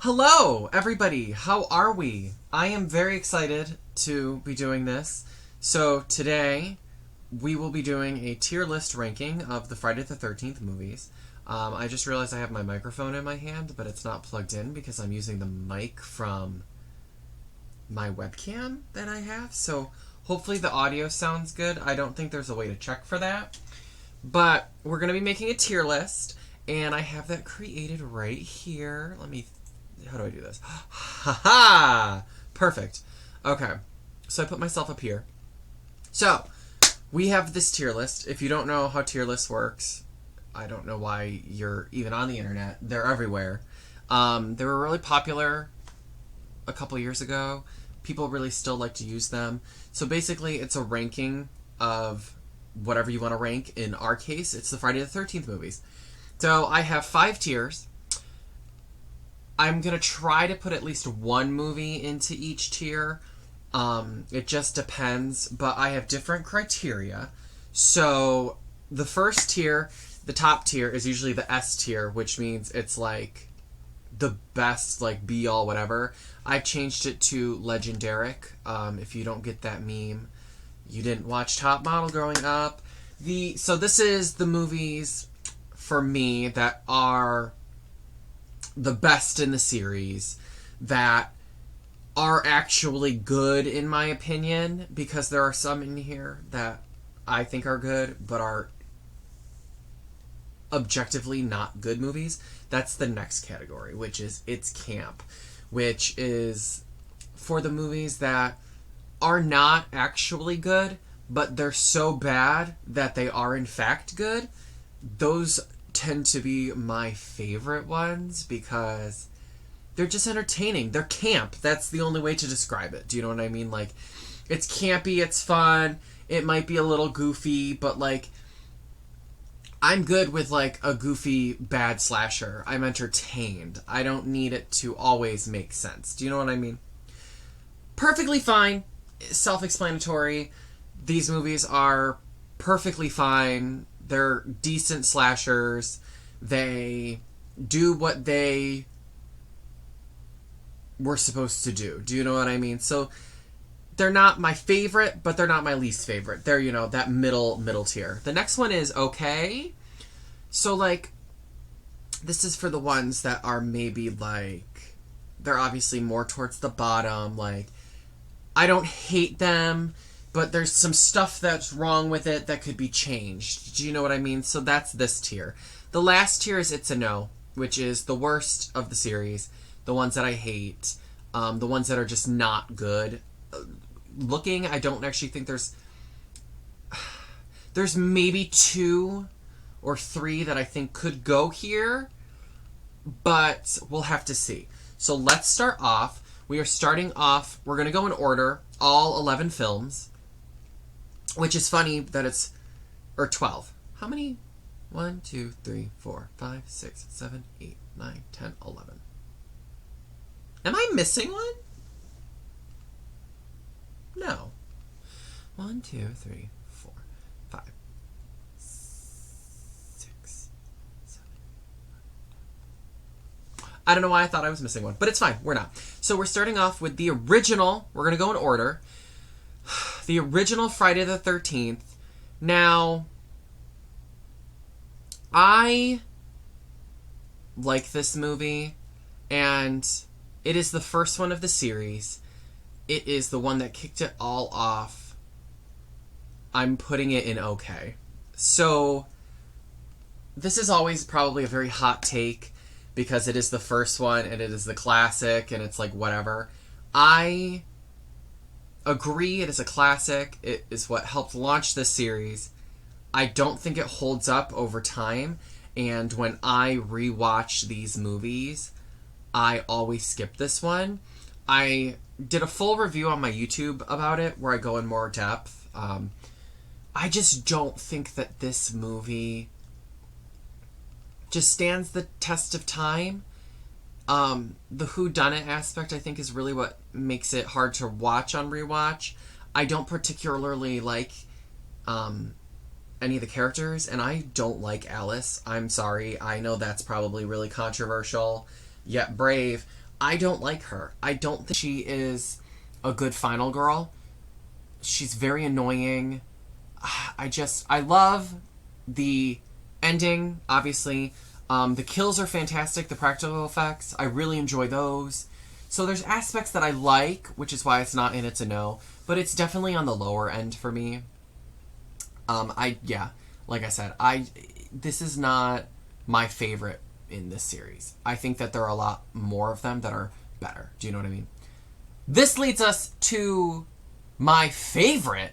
Hello, everybody. How are we? I am very excited to be doing this. So, today we will be doing a tier list ranking of the Friday the 13th movies. I just realized I have my microphone in my hand, but it's not plugged in because I'm using the mic from my webcam that I have. So, hopefully, the audio sounds good. I don't think there's a way to check for that. But we're going to be making a tier list, and I have that created right here. How do I do this? Ha ha! Perfect. Okay. So I put myself up here. So, we have this tier list. If you don't know how tier lists works, I don't know why you're even on the internet. They're everywhere. They were really popular a couple years ago. People really still like to use them. So basically, it's a ranking of whatever you want to rank. In our case, it's the Friday the 13th movies. So I have 5 tiers. I'm going to try to put at least one movie into each tier. It just depends, but I have different criteria. So the first tier, the top tier, is usually the S tier, which means it's like the best, like be all whatever. I've changed it to legendaric. If you don't get that meme, you didn't watch Top Model growing up. So this is the movies for me that are the best in the series, that are actually good in my opinion, because there are some in here that I think are good but are objectively not good movies. That's the next category, which is It's Camp, which is for the movies that are not actually good but they're so bad that they are in fact good. Those tend to be my favorite ones because they're just entertaining. They're camp. That's the only way to describe it. Do you know what I mean? Like, it's campy, it's fun, it might be a little goofy, but like, I'm good with like a goofy bad slasher. I'm entertained. I don't need it to always make sense. Do you know what I mean? Perfectly fine. Self-explanatory. These movies are perfectly fine. They're decent slashers. They do what they were supposed to do. Do you know what I mean? So they're not my favorite, but they're not my least favorite. They're, that middle tier. The next one is okay. So, like, this is for the ones that are maybe, like, they're obviously more towards the bottom. Like, I don't hate them, but there's some stuff that's wrong with it that could be changed. Do you know what I mean? So that's this tier. The last tier is It's a No, which is the worst of the series. The ones that I hate. The ones that are just not good. Looking, I don't actually think there's maybe 2 or 3 that I think could go here, but we'll have to see. So let's start off. We're going to go in order, all 11 films, which is funny that or 12. How many? 1, 2, 3, 4, 5, 6, 7, 8, 9, 10, 11. Am I missing one? No. 1, 2, 3, 4, 5, 6, 7. I don't know why I thought I was missing one, but it's fine. We're not. So we're starting off with the original. We're going to go in order. The original Friday the 13th. Now, I like this movie, and it is the first one of the series. It is the one that kicked it all off. I'm putting it in okay. So, this is always probably a very hot take because it is the first one and it is the classic and it's like whatever. I agree, it is a classic. It is what helped launch this series. I don't think it holds up over time, and when I rewatch these movies, I always skip this one. I did a full review on my YouTube about it where I go in more depth. I just don't think that this movie just stands the test of time. The whodunit aspect, I think, is really what makes it hard to watch on rewatch. I don't particularly like any of the characters, and I don't like Alice. I'm sorry. I know that's probably really controversial, yet brave. I don't like her. I don't think she is a good final girl. She's very annoying. I love the ending, obviously. The kills are fantastic, the practical effects. I really enjoy those. So there's aspects that I like, which is why it's not in It's a No. But it's definitely on the lower end for me. Like I said, this is not my favorite in this series. I think that there are a lot more of them that are better. Do you know what I mean? This leads us to my favorite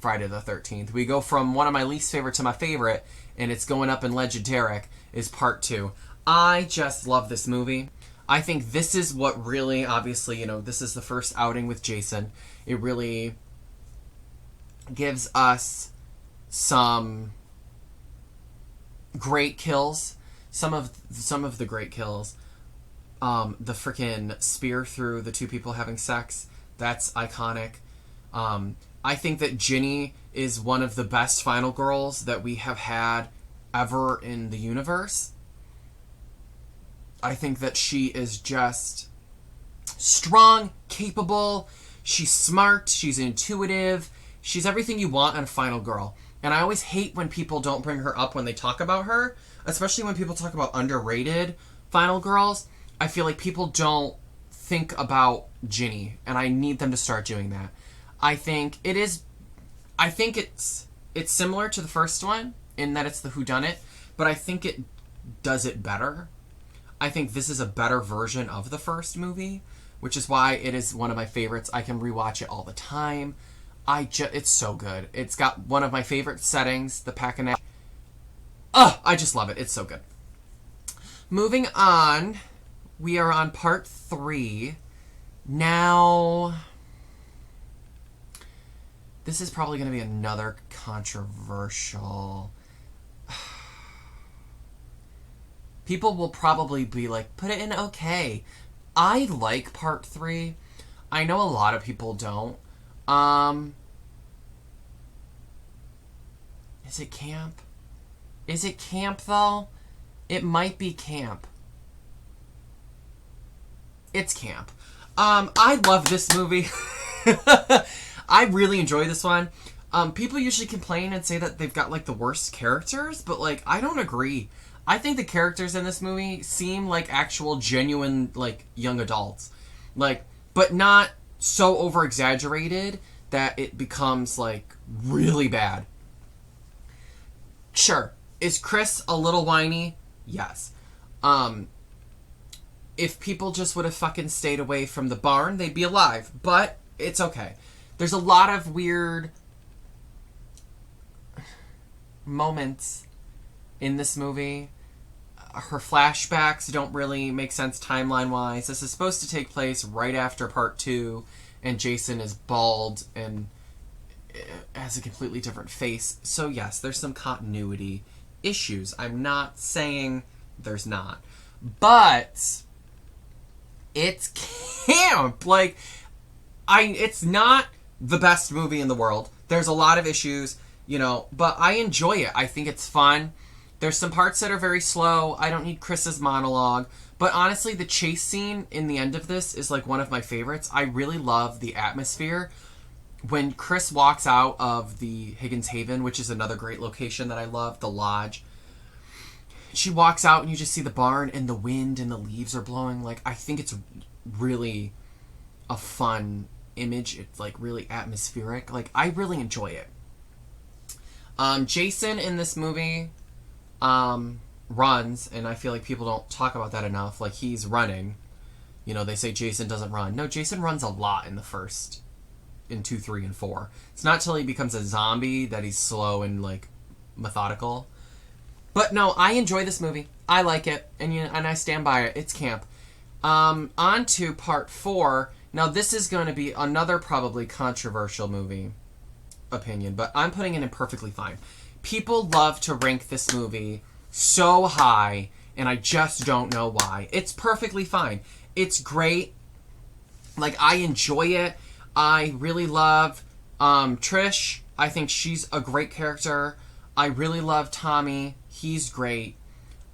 Friday the 13th. We go from one of my least favorite to my favorite, and it's going up in Legendaric, is part 2. I just love this movie. I think this is what really, obviously, this is the first outing with Jason. It really gives us some great kills. Some of the great kills. The freaking spear through the two people having sex. That's iconic. I think that Ginny is one of the best final girls that we have had ever in the universe. I think that she is just strong, capable, she's smart, she's intuitive, she's everything you want in a final girl. And I always hate when people don't bring her up when they talk about her, especially when people talk about underrated final girls. I feel like people don't think about Ginny, and I need them to start doing that. I think it's similar to the first one in that it's the whodunit, but I think it does it better. I think this is a better version of the first movie, which is why it is one of my favorites. I can rewatch it all the time. It's so good. It's got one of my favorite settings, the Packanack. I just love it. It's so good. Moving on, we are on part 3. Now, this is probably going to be another controversial. People will probably be like, put it in okay. I like part 3. I know a lot of people don't. Is it camp? Is it camp, though? It might be camp. It's camp. I love this movie. I really enjoy this one. People usually complain and say that they've got, like, the worst characters, but, like, I don't agree. I think the characters in this movie seem like actual, genuine, like, young adults. Like, but not so over-exaggerated that it becomes, like, really bad. Sure. Is Chris a little whiny? Yes. If people just would have fucking stayed away from the barn, they'd be alive. But it's okay. There's a lot of weird moments in this movie. Her flashbacks don't really make sense timeline-wise. This is supposed to take place right after part 2, and Jason is bald and has a completely different face. So yes, there's some continuity issues. I'm not saying there's not. But it's camp. Like, it's not the best movie in the world. There's a lot of issues, but I enjoy it. I think it's fun. There's some parts that are very slow. I don't need Chris's monologue. But honestly, the chase scene in the end of this is like one of my favorites. I really love the atmosphere. When Chris walks out of the Higgins Haven, which is another great location that I love, the lodge. She walks out and you just see the barn and the wind and the leaves are blowing. Like, I think it's really a fun image. It's like really atmospheric. Like, I really enjoy it. Jason in this movie runs, and I feel like people don't talk about that enough. Like, he's running. They say Jason doesn't run. No, Jason runs a lot in 2, 3, and 4. It's not till he becomes a zombie that he's slow and, like, methodical. But no, I enjoy this movie. I like it, and I stand by it. It's camp. On to part 4. Now, this is going to be another probably controversial movie opinion, but I'm putting it in perfectly fine. People love to rank this movie so high, and I just don't know why. It's perfectly fine. It's great. Like, I enjoy it. I really love Trish. I think she's a great character. I really love Tommy. He's great.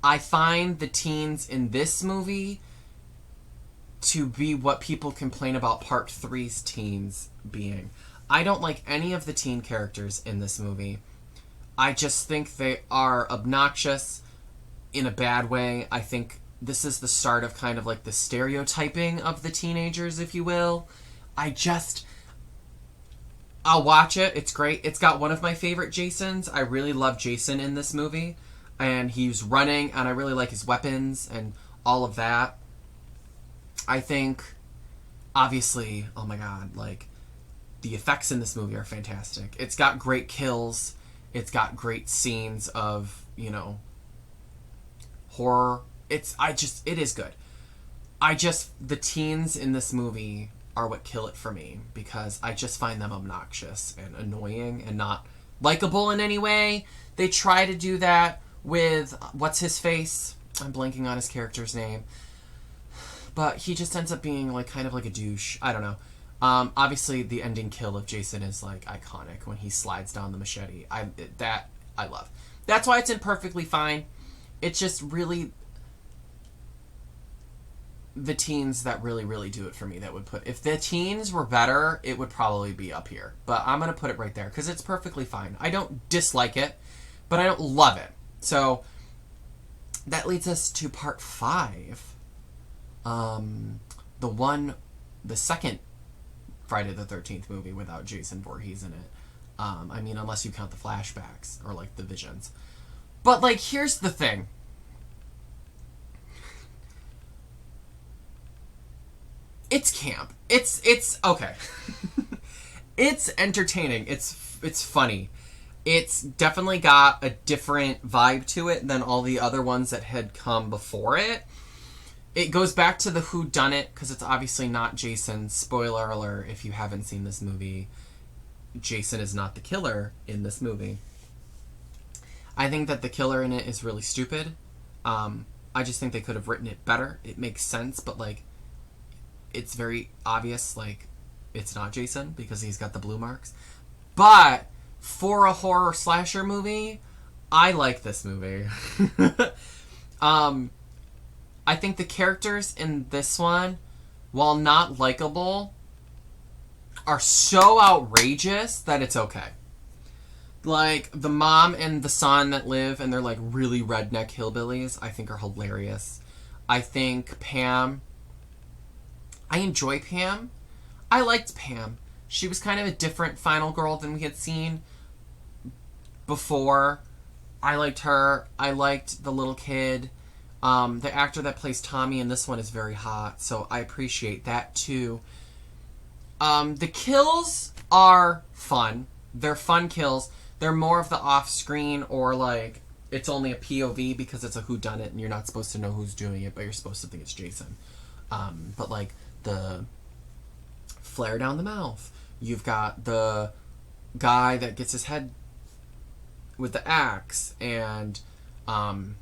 I find the teens in this movie to be what people complain about Part Three's teens being. I don't like any of the teen characters in this movie. I just think they are obnoxious in a bad way. I think this is the start of kind of like the stereotyping of the teenagers, if you will. I'll watch it. It's great. It's got one of my favorite Jasons. I really love Jason in this movie. And he's running, and I really like his weapons and all of that. I think, obviously, oh my god, like, the effects in this movie are fantastic. It's got great kills. It's got great scenes of, you know, horror. It is good. The teens in this movie are what kill it for me, because I just find them obnoxious and annoying and not likable in any way. They try to do that with, what's his face? I'm blanking on his character's name. But he just ends up being like kind of like a douche. I don't know. Obviously, the ending kill of Jason is like iconic when he slides down the machete. I love. That's why it's in Perfectly Fine. It's just really the teens that really, really do it for me. That would put, if the teens were better, it would probably be up here. But I'm gonna put it right there because it's perfectly fine. I don't dislike it, but I don't love it. So that leads us to Part 5. The second Friday the 13th movie without Jason Voorhees in it. I mean, unless you count the flashbacks or like the visions. But like, here's the thing. It's camp. It's okay. It's entertaining. It's funny. It's definitely got a different vibe to it than all the other ones that had come before it. It goes back to the whodunit, because it's obviously not Jason. Spoiler alert, if you haven't seen this movie, Jason is not the killer in this movie. I think that the killer in it is really stupid. I just think they could have written it better. It makes sense, but like, it's very obvious, like, it's not Jason because he's got the blue marks. But for a horror slasher movie, I like this movie. I think the characters in this one, while not likable, are so outrageous that it's okay. Like, the mom and the son that live and they're like really redneck hillbillies, I think are hilarious. I think Pam, I enjoy Pam. I liked Pam. She was kind of a different final girl than we had seen before. I liked her. I liked the little kid. The actor that plays Tommy in this one is very hot, so I appreciate that too. The kills are fun. They're fun kills. They're more of the off-screen, or like, it's only a POV because it's a whodunit and you're not supposed to know who's doing it, but you're supposed to think it's Jason. But like, the flare down the mouth. You've got the guy that gets his head with the axe, and oh my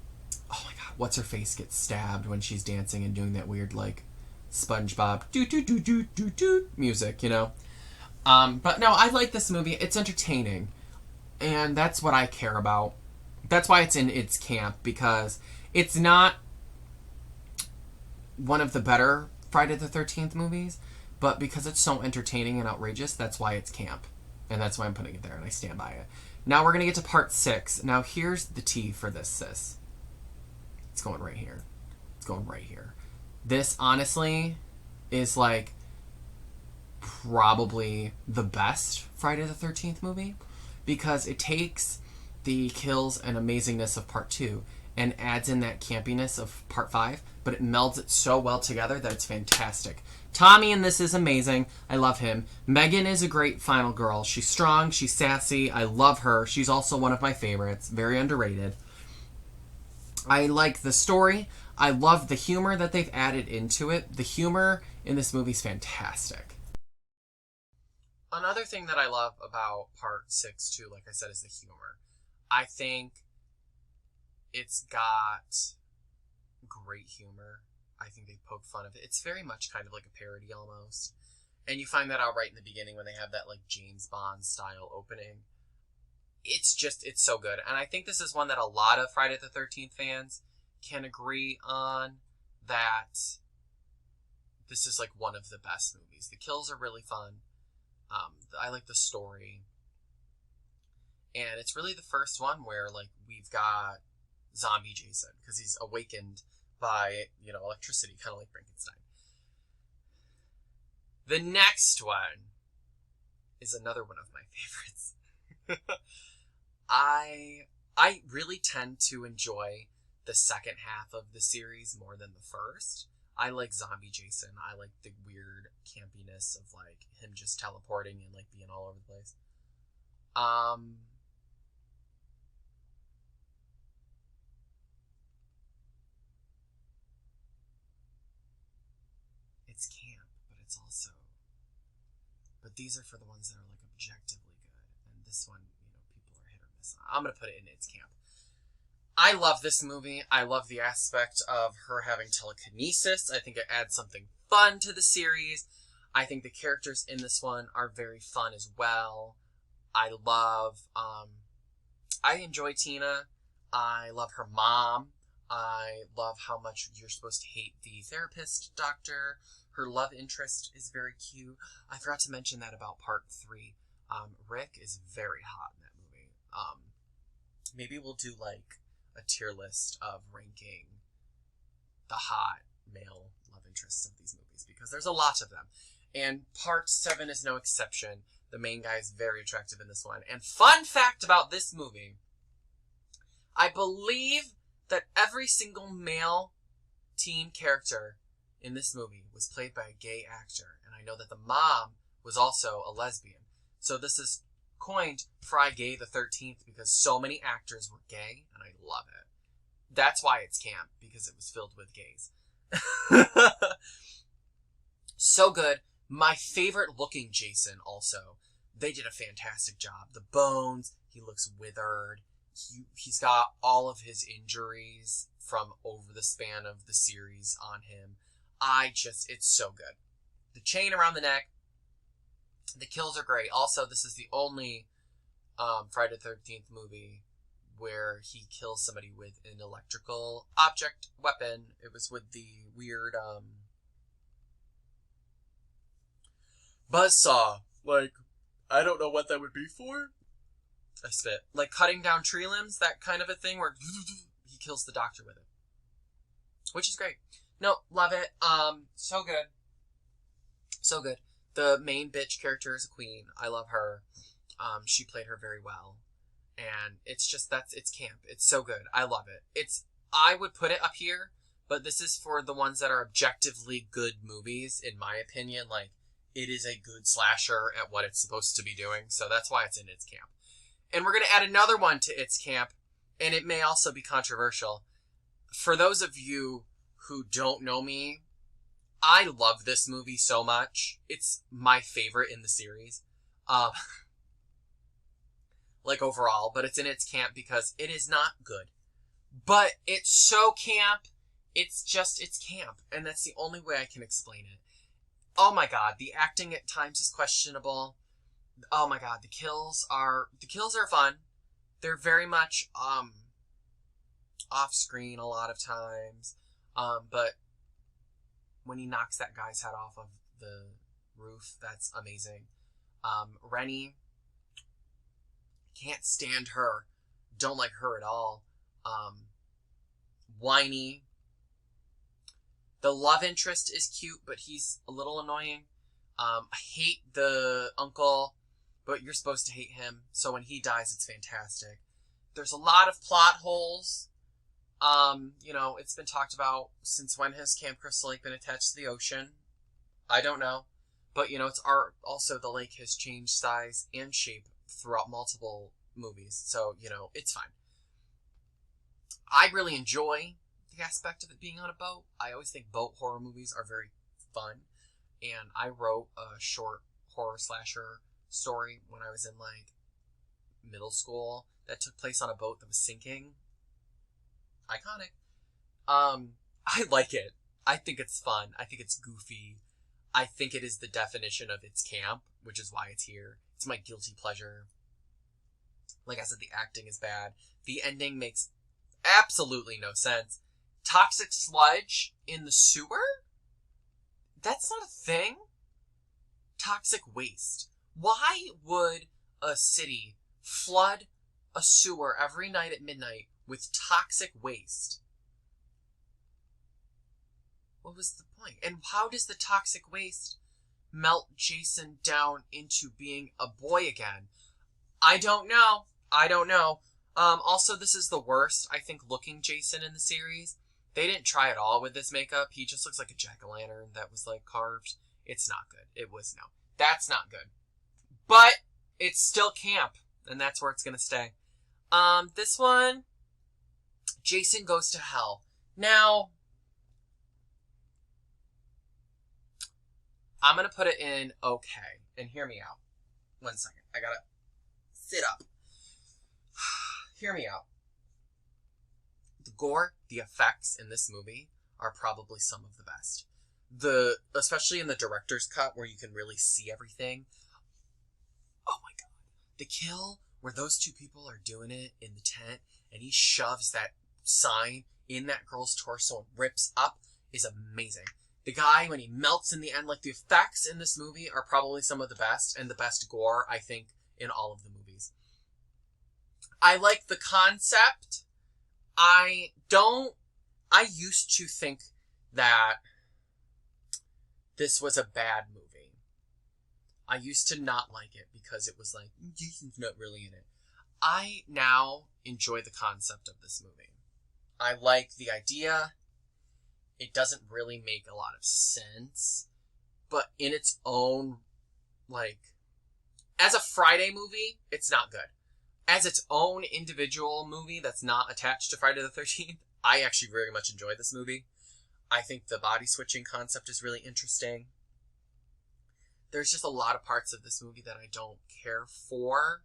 god, what's her face gets stabbed when she's dancing and doing that weird like SpongeBob doo doo doo doo doo doo music, you know. But no, I like this movie. It's entertaining, and that's what I care about. That's why it's in its camp, because it's not one of the better Friday the 13th movies, but because it's so entertaining and outrageous, that's why it's camp. And that's why I'm putting it there, and I stand by it. Now we're going to get to Part 6. Now here's the tea for this, sis. It's going right here. It's going right here. This, honestly, is like probably the best Friday the 13th movie, because it takes the kills and amazingness of Part 2 and adds in that campiness of Part 5, but it melds it so well together that it's fantastic. Tommy in this is amazing. I love him. Megan is a great final girl. She's strong. She's sassy. I love her. She's also one of my favorites. Very underrated. I like the story. I love the humor that they've added into it. The humor in this movie is fantastic. Another thing that I love about Part 6, too, like I said, is the humor. I think it's got great humor. I think they poke fun of it. It's very much kind of like a parody almost. And you find that out right in the beginning when they have that like James Bond style opening. It's so good. And I think this is one that a lot of Friday the 13th fans can agree on, that this is like one of the best movies. The kills are really fun. I like the story. And it's really the first one where, like, we've got zombie Jason, because he's awakened by, electricity, kind of like Frankenstein. The next one is another one of my favorites. I really tend to enjoy the second half of the series more than the first. I like zombie Jason. I like the weird campiness of, like, him just teleporting and, like, being all over the place. It's camp, but it's also... But these are for the ones that are, like, objectively good. And this one, people are hit or miss. I'm going to put it in its camp. I love this movie. I love the aspect of her having telekinesis. I think it adds something fun to the series. I think the characters in this one are very fun as well. I enjoy Tina. I love her mom. I love how much you're supposed to hate the therapist doctor. Her love interest is very cute. I forgot to mention that about part 3. Rick is very hot in that movie. Maybe we'll do, like, a tier list of ranking the hot male love interests of these movies, because there's a lot of them. And part 7 is no exception. The main guy is very attractive in this one. And fun fact about this movie, I believe that every single male teen character in this movie was played by a gay actor. And I know that the mom was also a lesbian. So this is coined Friday the 13th because so many actors were gay, and I love it. That's why it's camp, because it was filled with gays. So good. My favorite looking Jason also. They did a fantastic job. The bones, he looks withered. He's got all of his injuries from over the span of the series on him. It's so good. The chain around the neck, the kills are great. Also, this is the only Friday the 13th movie where he kills somebody with an electrical object weapon. It was with the weird buzzsaw. Like, I don't know what that would be for. I spit. Like cutting down tree limbs, that kind of a thing where he kills the doctor with it. Which is great. No, love it. So good. So good. The main bitch character is a queen. I love her. She played her very well. And it's camp. It's so good. I love it. I would put it up here, but this is for the ones that are objectively good movies, in my opinion. Like, it is a good slasher at what it's supposed to be doing, so that's why it's in its camp. And we're going to add another one to its camp, and it may also be controversial. For those of you who don't know me, I love this movie so much. It's my favorite in the series. Like overall, but it's in its camp because it is not good. But it's so camp, it's camp, and that's the only way I can explain it. Oh my god, the acting at times is questionable. Oh my god, the kills are fun. They're very much off screen a lot of times. But when he knocks that guy's head off of the roof, that's amazing. Rennie, can't stand her. Don't like her at all. Whiny. The love interest is cute, but he's a little annoying. I hate the uncle, but you're supposed to hate him. So when he dies, it's fantastic. There's a lot of plot holes. It's been talked about since when has Camp Crystal Lake been attached to the ocean? I don't know. But, it's also the lake has changed size and shape throughout multiple movies. So, it's fine. I really enjoy the aspect of it being on a boat. I always think boat horror movies are very fun. And I wrote a short horror slasher story when I was in, like, middle school that took place on a boat that was sinking. Iconic. I like it. I think it's fun. I think it's goofy. I think it is the definition of its camp, which is why it's here. It's my guilty pleasure. Like I said, the acting is bad. The ending makes absolutely no sense. Toxic sludge in the sewer? That's not a thing. Toxic waste. Why would a city flood a sewer every night at midnight with toxic waste? What was the point? And how does the toxic waste melt Jason down into being a boy again? I don't know. Also, this is the worst, I think, looking Jason in the series. They didn't try at all with this makeup. He just looks like a jack-o'-lantern that was, like, carved. It's not good. That's not good. But it's still camp, and that's where it's gonna stay. This one, Jason Goes to Hell. Now, I'm gonna put it in okay, and hear me out. 1 second. I gotta sit up. Hear me out. The gore, the effects in this movie are probably some of the best. Especially in the director's cut where you can really see everything. Oh my god. The kill where those two people are doing it in the tent and he shoves that sign in that girl's torso and rips up is amazing. The guy, when he melts in the end, like the effects in this movie are probably some of the best and the best gore, I think, in all of the movies. I like the concept. I used to think that this was a bad movie. I used to not like it because it was like, Jason's not really in it. I now enjoy the concept of this movie. I like the idea. It doesn't really make a lot of sense, but in its own, like, as a Friday movie, it's not good. As its own individual movie that's not attached to Friday the 13th, I actually very much enjoy this movie. I think the body switching concept is really interesting. There's just a lot of parts of this movie that I don't care for.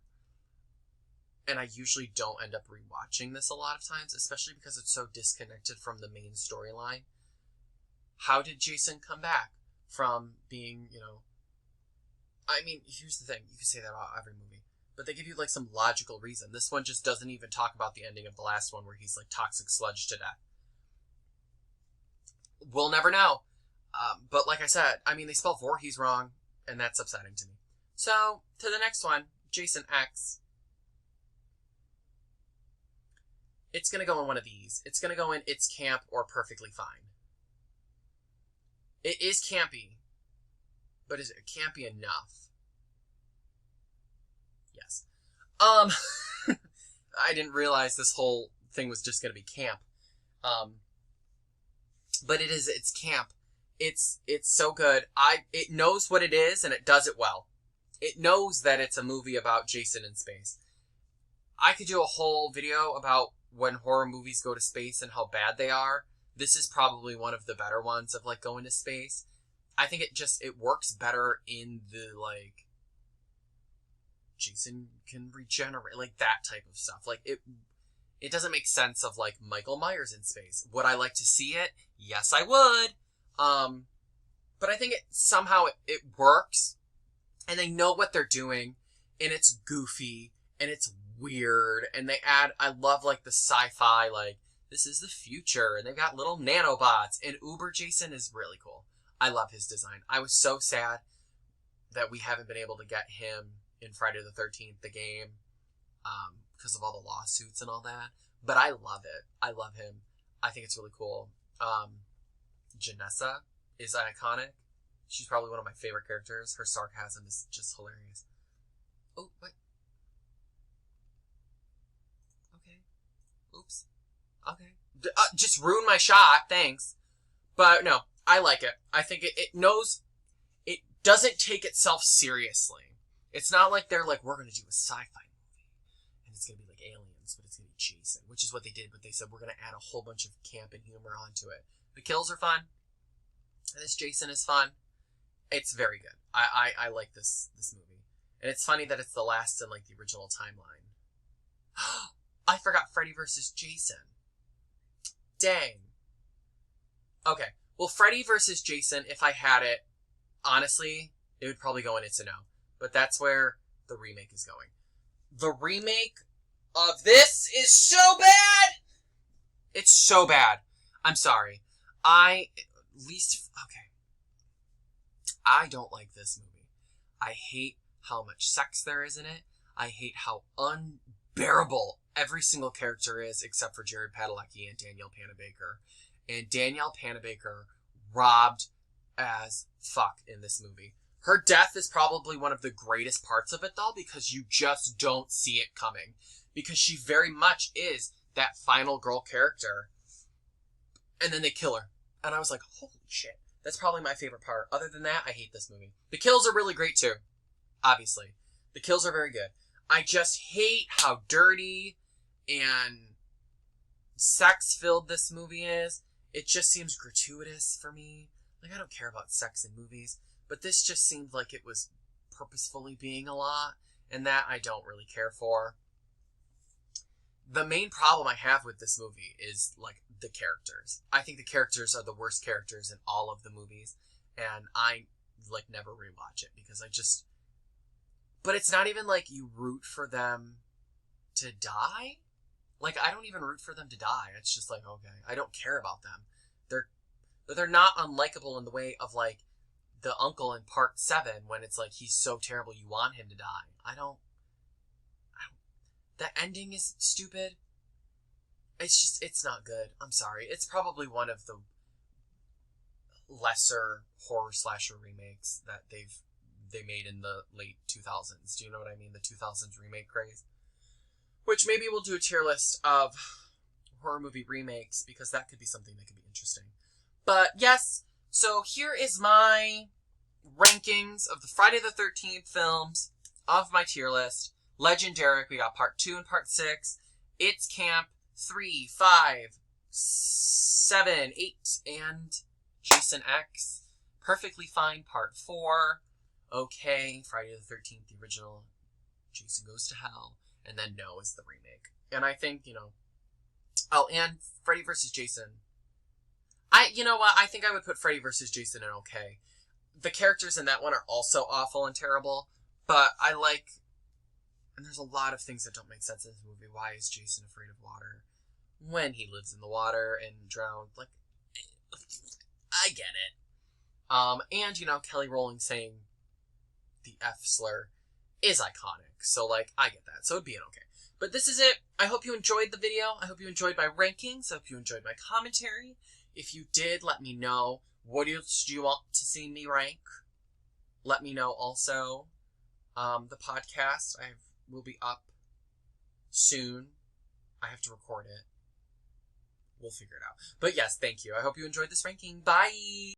And I usually don't end up rewatching this a lot of times, especially because it's so disconnected from the main storyline. How did Jason come back from being, I mean, here's the thing. You can say that about every movie. But they give you, like, some logical reason. This one just doesn't even talk about the ending of the last one where he's, like, toxic sludge to death. We'll never know. But like I said, I mean, they spell Voorhees wrong, and that's upsetting to me. So, to the next one, Jason X. It's going to go in one of these. It's going to go in It's Camp or Perfectly Fine. It is campy, but is it campy enough? Yes. I didn't realize this whole thing was just going to be camp. But it's camp. It's so good. It knows what it is and it does it well. It knows that it's a movie about Jason in space. I could do a whole video about when horror movies go to space and how bad they are. This is probably one of the better ones of, like, going to space. I think it works better in the, like, Jason can regenerate, like, that type of stuff. Like, it doesn't make sense of, like, Michael Myers in space. Would I like to see it? Yes, I would. But I think somehow it works, and they know what they're doing, and it's goofy, and it's weird, and I love, like, the sci-fi, like, this is the future, and they've got little nanobots, and Uber Jason is really cool. I love his design. I was so sad that we haven't been able to get him in Friday the 13th, the game, because of all the lawsuits and all that, but I love it. I love him. I think it's really cool. Janessa is iconic. She's probably one of my favorite characters. Her sarcasm is just hilarious. Oh, what? Okay. Oops. Okay. Just ruined my shot, thanks. But no, I like it. I think it knows, it doesn't take itself seriously. It's not like they're like, we're going to do a sci-fi movie, and it's going to be like Aliens, but it's going to be Jason, which is what they did, but they said, we're going to add a whole bunch of camp and humor onto it. The kills are fun. This Jason is fun. It's very good. I like this movie. And it's funny that it's the last in, like, the original timeline. I forgot Freddy vs. Jason. Dang. Okay. Well, Freddy vs. Jason, if I had it, honestly, it would probably go in It's a No. But that's where the remake is going. The remake of this is so bad! It's so bad. I'm sorry. Okay. I don't like this movie. I hate how much sex there is in it. I hate how unbearable every single character is except for Jared Padalecki and Danielle Panabaker. And Danielle Panabaker robbed as fuck in this movie. Her death is probably one of the greatest parts of it, though, because you just don't see it coming. Because she very much is that final girl character. And then they kill her. And I was like, holy shit. That's probably my favorite part. Other than that, I hate this movie. The kills are really great, too. Obviously. The kills are very good. I just hate how dirty and sex-filled this movie is. It just seems gratuitous for me. Like, I don't care about sex in movies. But this just seemed like it was purposefully being a lot. And that I don't really care for. The main problem I have with this movie is, like, the characters. I think the characters are the worst characters in all of the movies. And I, like, never rewatch it because I just... But it's not even like you root for them to die. Like, I don't even root for them to die. It's just like, okay, I don't care about them. They're not unlikable in the way of, like, the uncle in part 7 when it's like, he's so terrible you want him to die. I don't... The ending is stupid. It's not good. I'm sorry. It's probably one of the lesser horror slasher remakes that they made in the late 2000s. Do you know what I mean? The 2000s remake craze. Which maybe we'll do a tier list of horror movie remakes because that could be something that could be interesting. But yes, so here is my rankings of the Friday the 13th films of my tier list. Legendaric, we got part 2 and part 6. It's Camp, 3, 5, 7, 8, and Jason X. Perfectly Fine, part 4. Okay, Friday the 13th, the original. Jason Goes to Hell. And then No is the remake. And I think, Oh, and Freddy vs. Jason. You know what? I think I would put Freddy vs. Jason in okay. The characters in that one are also awful and terrible. But I like... And there's a lot of things that don't make sense in this movie. Why is Jason afraid of water? When he lives in the water and drowned. Like, I get it. And, Kelly Rowland saying the F slur is iconic. So, I get that. So it'd be an okay. But this is it. I hope you enjoyed the video. I hope you enjoyed my rankings. I hope you enjoyed my commentary. If you did, let me know. What else do you want to see me rank? Let me know also. The podcast will be up soon. I have to record it. We'll figure it out. But yes, thank you. I hope you enjoyed this ranking. Bye!